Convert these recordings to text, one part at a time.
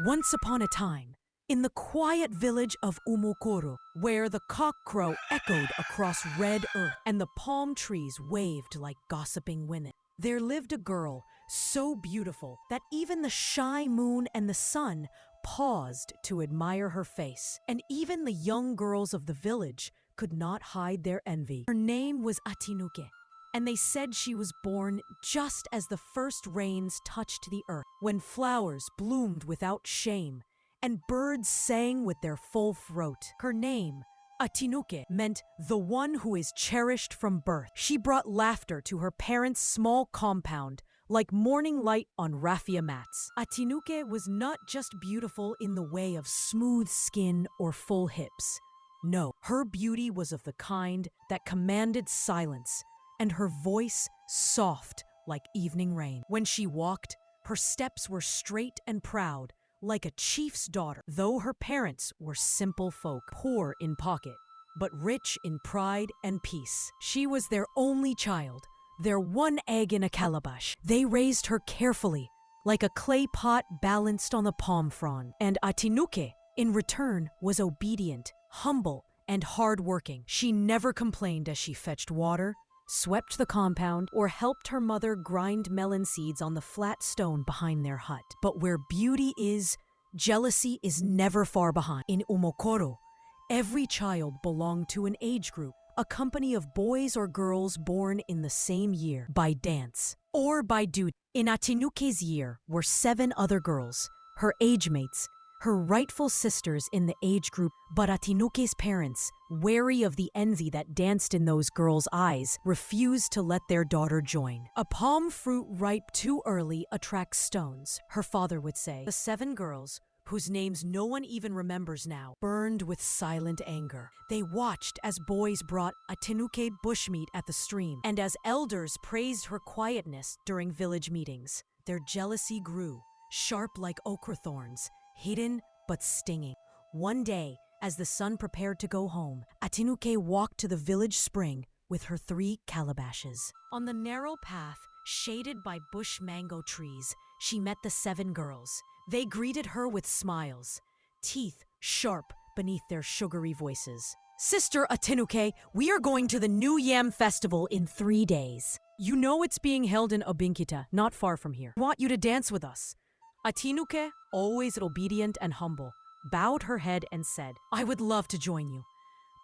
Once upon a time, in the quiet village of Umuokoro, where the cockcrow echoed across red earth and the palm trees waved like gossiping women, there lived a girl so beautiful that even the shy moon and the sun paused to admire her face, and even the young girls of the village could not hide their envy. Her name was Atinuke, and they said she was born just as the first rains touched the earth, when flowers bloomed without shame and birds sang with their full throat. Her name, Atinuke, meant the one who is cherished from birth. She brought laughter to her parents' small compound, like morning light on raffia mats. Atinuke was not just beautiful in the way of smooth skin or full hips. No, her beauty was of the kind that commanded silence, and her voice soft like evening rain. When she walked, her steps were straight and proud, like a chief's daughter, though her parents were simple folk, poor in pocket, but rich in pride and peace. She was their only child, their one egg in a calabash. They raised her carefully, like a clay pot balanced on the palm frond. And Atinuke, in return, was obedient, humble, and hardworking. She never complained as she fetched water, swept the compound, or helped her mother grind melon seeds on the flat stone behind their hut. But where beauty is, jealousy is never far behind. In Umuokoro, every child belonged to an age group, a company of boys or girls born in the same year, by dance or by duty. In Atinuke's year were 7 other girls, her age mates, her rightful sisters in the age group, but Atinuke's parents, wary of the envy that danced in those girls' eyes, refused to let their daughter join. A palm fruit ripe too early attracts stones, her father would say. The 7 girls, whose names no one even remembers now, burned with silent anger. They watched as boys brought Atinuke bushmeat at the stream, and as elders praised her quietness during village meetings. Their jealousy grew, sharp like okra thorns, hidden but stinging. One day, as the sun prepared to go home, Atinuke walked to the village spring with her 3 calabashes. On the narrow path, shaded by bush mango trees, she met the 7 girls. They greeted her with smiles, teeth sharp beneath their sugary voices. "Sister Atinuke, we are going to the New Yam Festival in 3 days. You know it's being held in Obinkita, not far from here. I want you to dance with us." Atinuke, always obedient and humble, bowed her head and said, "I would love to join you,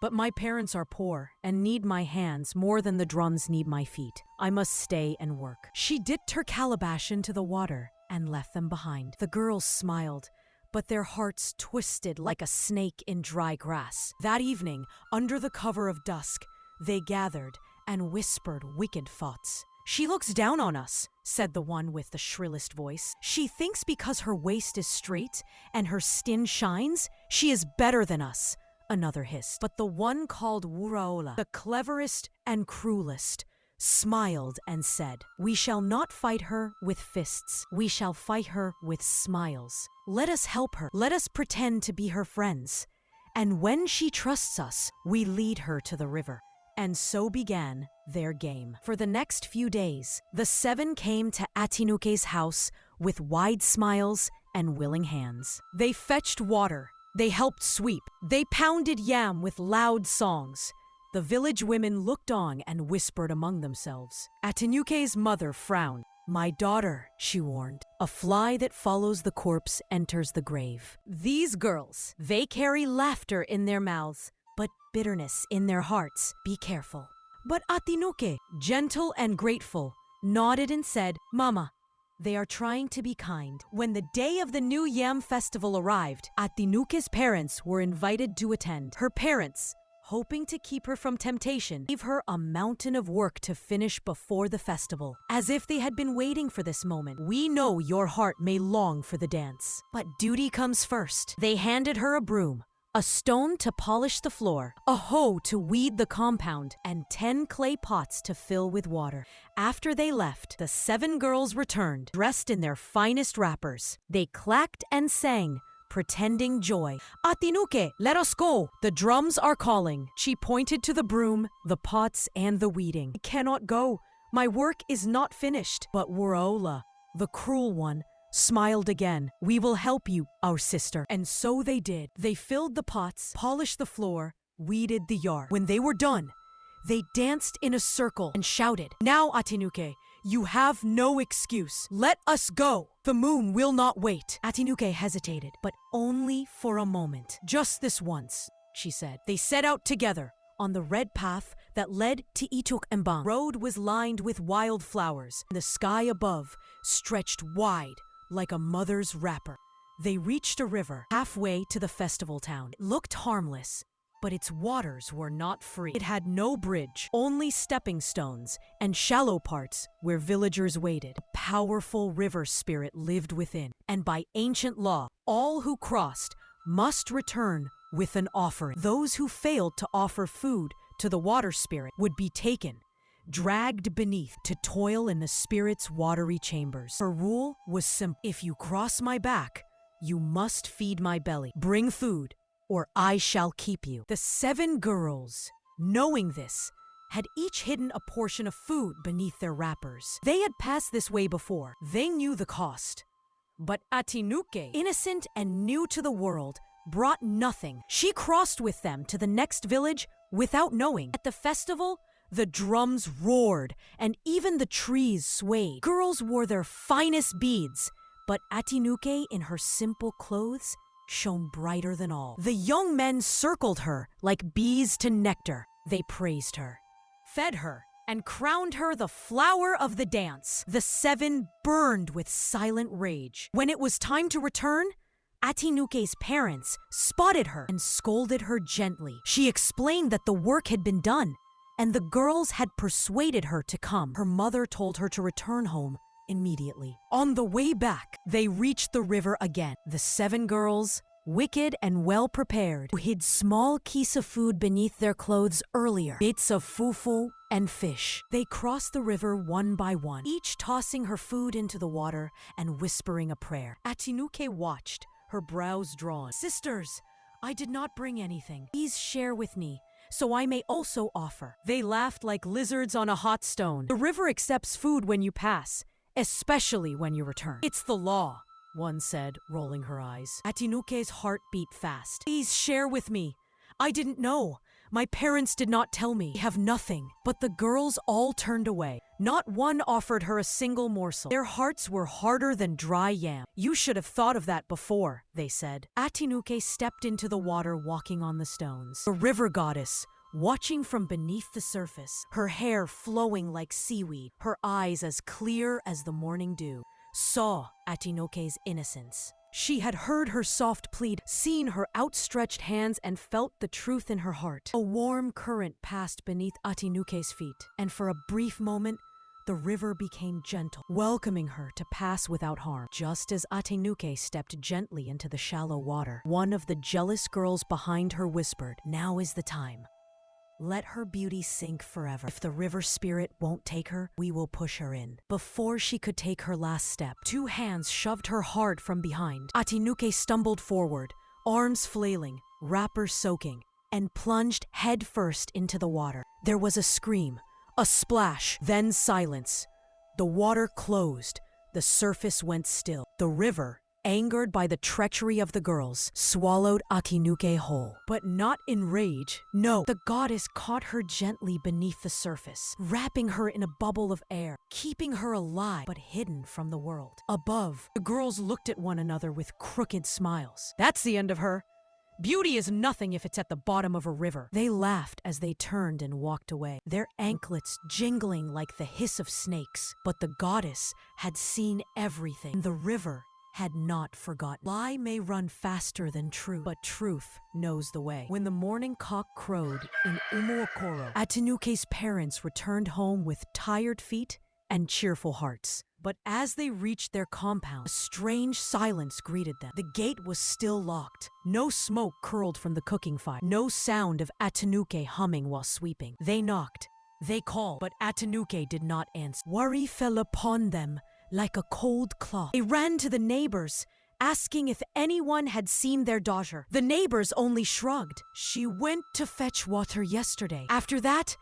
but my parents are poor and need my hands more than the drums need my feet. I must stay and work." She dipped her calabash into the water and left them behind. The girls smiled, but their hearts twisted like a snake in dry grass. That evening, under the cover of dusk, they gathered and whispered wicked thoughts. "She looks down on us," said the one with the shrillest voice. "She thinks because her waist is straight and her skin shines, she is better than us," another hissed. But the one called Wuraola, the cleverest and cruelest, smiled and said, "We shall not fight her with fists. We shall fight her with smiles. Let us help her. Let us pretend to be her friends. And when she trusts us, we lead her to the river." And so began their game. For the next few days, the 7 came to Atinuke's house with wide smiles and willing hands. They fetched water. They helped sweep. They pounded yam with loud songs. The village women looked on and whispered among themselves. Atinuke's mother frowned. "My daughter," she warned, "a fly that follows the corpse enters the grave. These girls, they carry laughter in their mouths, but bitterness in their hearts. Be careful." But Atinuke, gentle and grateful, nodded and said, "Mama, they are trying to be kind." When the day of the New Yam Festival arrived, Atinuke's parents were invited to attend. Her parents, hoping to keep her from temptation, gave her a mountain of work to finish before the festival, as if they had been waiting for this moment. "We know your heart may long for the dance, but duty comes first." They handed her a broom, a stone to polish the floor, a hoe to weed the compound, and 10 clay pots to fill with water. After they left, the 7 girls returned, dressed in their finest wrappers. They clacked and sang, pretending joy. "Atinuke, let us go! The drums are calling." She pointed to the broom, the pots, and the weeding. "I cannot go. My work is not finished." But Wuraola, the cruel one, smiled again. "We will help you, our sister." And so they did. They filled the pots, polished the floor, weeded the yard. When they were done, they danced in a circle and shouted, "Now, Atinuke, you have no excuse. Let us go. The moon will not wait." Atinuke hesitated, but only for a moment. "Just this once," she said. They set out together on the red path that led to Ituk Mbang. The road was lined with wildflowers. The sky above stretched wide like a mother's wrapper. They reached a river halfway to the festival town. It looked harmless, but its waters were not free. It had no bridge, only stepping stones and shallow parts where villagers waded. A powerful river spirit lived within, and by ancient law, all who crossed must return with an offering. Those who failed to offer food to the water spirit would be taken, dragged beneath to toil in the spirit's watery chambers. Her rule was simple. "If you cross my back, you must feed my belly. Bring food, or I shall keep you." The 7 girls, knowing this, had each hidden a portion of food beneath their wrappers. They had passed this way before. They knew the cost. But Atinuke, innocent and new to the world, brought nothing. She crossed with them to the next village without knowing. At the festival, the drums roared and even the trees swayed. Girls wore their finest beads, but Atinuke, in her simple clothes, shone brighter than all. The young men circled her like bees to nectar. They praised her, fed her, and crowned her the flower of the dance. The 7 burned with silent rage. When it was time to return, Atinuke's parents spotted her and scolded her gently. She explained that the work had been done, and the girls had persuaded her to come. Her mother told her to return home immediately. On the way back, they reached the river again. The 7 girls, wicked and well prepared, who hid small keys of food beneath their clothes earlier, bits of fufu and fish. They crossed the river one by one, each tossing her food into the water and whispering a prayer. Atinuke watched, her brows drawn. "Sisters, I did not bring anything. Please share with me, so I may also offer." They laughed like lizards on a hot stone. "The river accepts food when you pass, especially when you return. It's the law," one said, rolling her eyes. Atinuke's heart beat fast. "Please share with me. I didn't know. My parents did not tell me. We have nothing." But the girls all turned away. Not one offered her a single morsel. Their hearts were harder than dry yam. "You should have thought of that before," they said. Atinuke stepped into the water, walking on the stones. The river goddess, watching from beneath the surface, her hair flowing like seaweed, her eyes as clear as the morning dew, saw Atinuke's innocence. She had heard her soft plead, seen her outstretched hands, and felt the truth in her heart. A warm current passed beneath Atinuke's feet, and for a brief moment, the river became gentle, welcoming her to pass without harm. Just as Atinuke stepped gently into the shallow water, one of the jealous girls behind her whispered, "Now is the time. Let her beauty sink forever. If the river spirit won't take her, we will push her in." Before she could take her last step, 2 hands shoved her hard from behind. Atinuke stumbled forward, arms flailing, wrapper soaking, and plunged headfirst into the water. There was a scream, a splash, then silence. The water closed. The surface went still. The river, angered by the treachery of the girls, swallowed Atinuke whole. But not in rage. No, the goddess caught her gently beneath the surface, wrapping her in a bubble of air, keeping her alive but hidden from the world. Above, the girls looked at one another with crooked smiles. "That's the end of her. Beauty is nothing if it's at the bottom of a river." They laughed as they turned and walked away, their anklets jingling like the hiss of snakes. But the goddess had seen everything. The river had not forgotten. Lie may run faster than truth, but truth knows the way. When the morning cock crowed in Umuokoro, Atinuke's parents returned home with tired feet and cheerful hearts. But as they reached their compound, a strange silence greeted them. The gate was still locked. No smoke curled from the cooking fire. No sound of Atinuke humming while sweeping. They knocked. They called, but Atinuke did not answer. Worry fell upon them like a cold cloth. They ran to the neighbors, asking if anyone had seen their daughter. The neighbors only shrugged. "She went to fetch water yesterday. After that,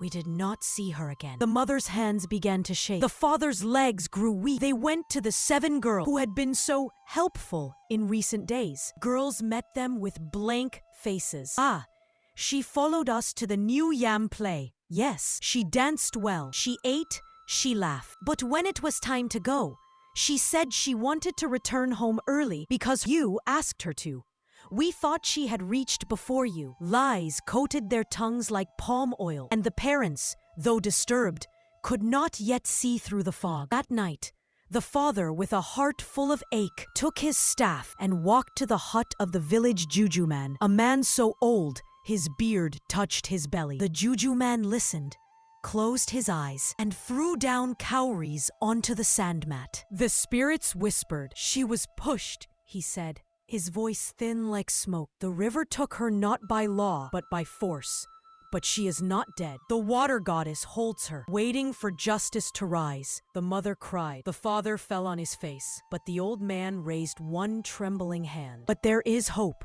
We did not see her again. The mother's hands began to shake. The father's legs grew weak. They went to the 7 girls who had been so helpful in recent days. Girls met them with blank faces. Ah, she followed us to the new yam play. Yes, she danced well. She ate, she laughed. But when it was time to go, she said she wanted to return home early because you asked her to. We thought she had reached before you. Lies coated their tongues like palm oil, and the parents, though disturbed, could not yet see through the fog. That night, the father, with a heart full of ache, took his staff and walked to the hut of the village juju man, a man so old his beard touched his belly. The juju man listened, closed his eyes, and threw down cowries onto the sand mat. The spirits whispered. She was pushed, he said, his voice thin like smoke. The river took her not by law, but by force. But she is not dead. The water goddess holds her, waiting for justice to rise. The mother cried. The father fell on his face, but the old man raised one trembling hand. But there is hope.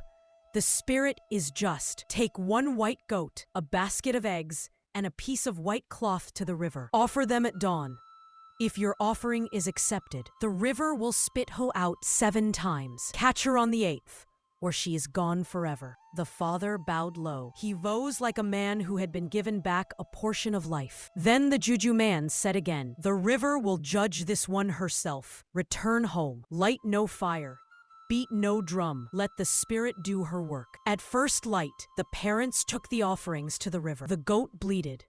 The spirit is just. Take 1 white goat, a basket of eggs, and a piece of white cloth to the river. Offer them at dawn. If your offering is accepted, the river will spit her out 7 times. Catch her on the 8th, or she is gone forever. The father bowed low. He rose like a man who had been given back a portion of life. Then the juju man said again, the river will judge this one herself. Return home. Light no fire. Beat no drum. Let the spirit do her work. At first light, the parents took the offerings to the river. The goat bleated.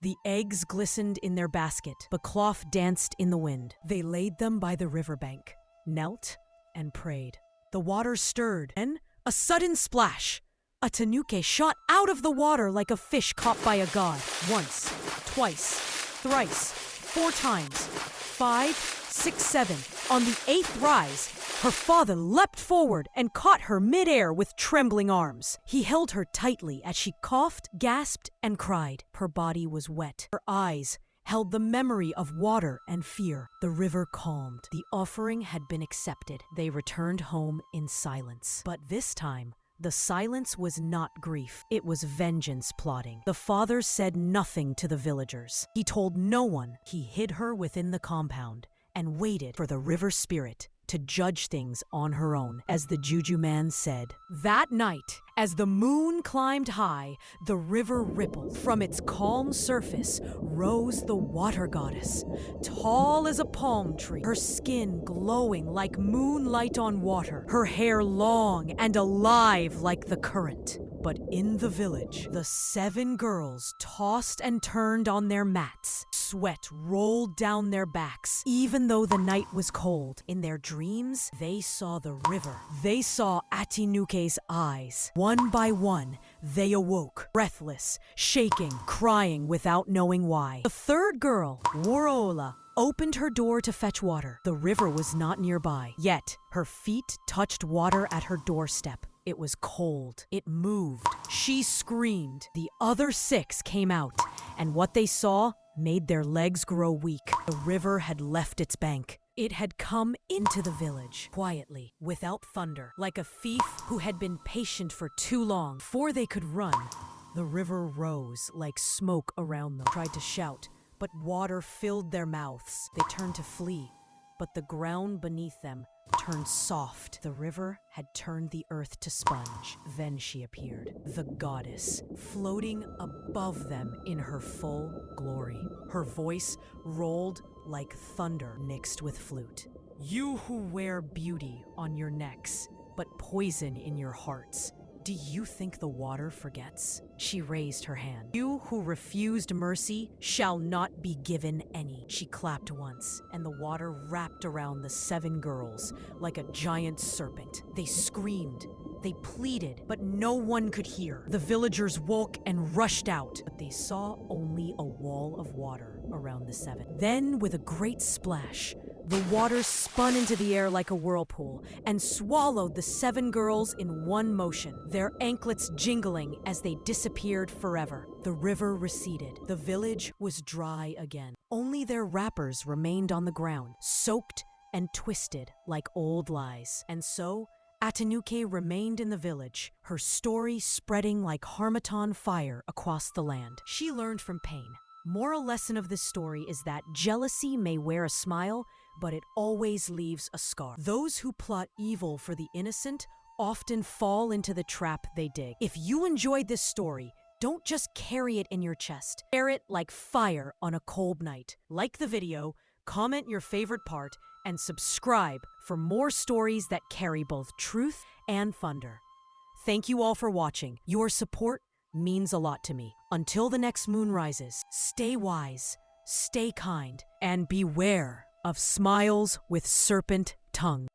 The eggs glistened in their basket. The cloth danced in the wind. They laid them by the riverbank, knelt, and prayed. The water stirred. Then, a sudden splash. Atinuke shot out of the water like a fish caught by a god. Once, twice, thrice, 4 times, 5, 6, 7. On the 8th rise, her father leapt forward and caught her midair with trembling arms. He held her tightly as she coughed, gasped, and cried. Her body was wet. Her eyes held the memory of water and fear. The river calmed. The offering had been accepted. They returned home in silence. But this time, the silence was not grief. It was vengeance plotting. The father said nothing to the villagers. He told no one. He hid her within the compound and waited for the river spirit to judge things on her own, as the juju man said. That night, as the moon climbed high, the river rippled. From its calm surface rose the water goddess, tall as a palm tree, her skin glowing like moonlight on water, her hair long and alive like the current. But in the village, the 7 girls tossed and turned on their mats. Sweat rolled down their backs, even though the night was cold. In their dreams, they saw the river. They saw Atinuke's eyes. One by one, they awoke, breathless, shaking, crying without knowing why. The 3rd girl, Worola, opened her door to fetch water. The river was not nearby, yet her feet touched water at her doorstep. It was cold. It moved. She screamed. The other 6 came out, and what they saw made their legs grow weak. The river had left its bank. It had come into the village, quietly, without thunder, like a thief who had been patient for too long. Before they could run, the river rose like smoke around them. Tried to shout, but water filled their mouths. They turned to flee, but the ground beneath them turned soft. The river had turned the earth to sponge. Then she appeared, the goddess, floating above them in her full glory. Her voice rolled like thunder mixed with flute. You who wear beauty on your necks, but poison in your hearts, do you think the water forgets? She raised her hand. You who refused mercy shall not be given any. She clapped once, and the water wrapped around the 7 girls like a giant serpent. They screamed. They pleaded, but no one could hear. The villagers woke and rushed out, but they saw only a wall of water around the 7. Then, with a great splash, the water spun into the air like a whirlpool and swallowed the 7 girls in one motion, their anklets jingling as they disappeared forever. The river receded. The village was dry again. Only their wrappers remained on the ground, soaked and twisted like old lies. And so, Atinuke remained in the village, her story spreading like harmattan fire across the land. She learned from pain. Moral lesson of this story is that jealousy may wear a smile, but it always leaves a scar. Those who plot evil for the innocent often fall into the trap they dig. If you enjoyed this story, don't just carry it in your chest. Share it like fire on a cold night. Like the video, comment your favorite part, and subscribe for more stories that carry both truth and thunder. Thank you all for watching. Your support means a lot to me. Until the next moon rises, stay wise, stay kind, and beware of smiles with serpent tongue.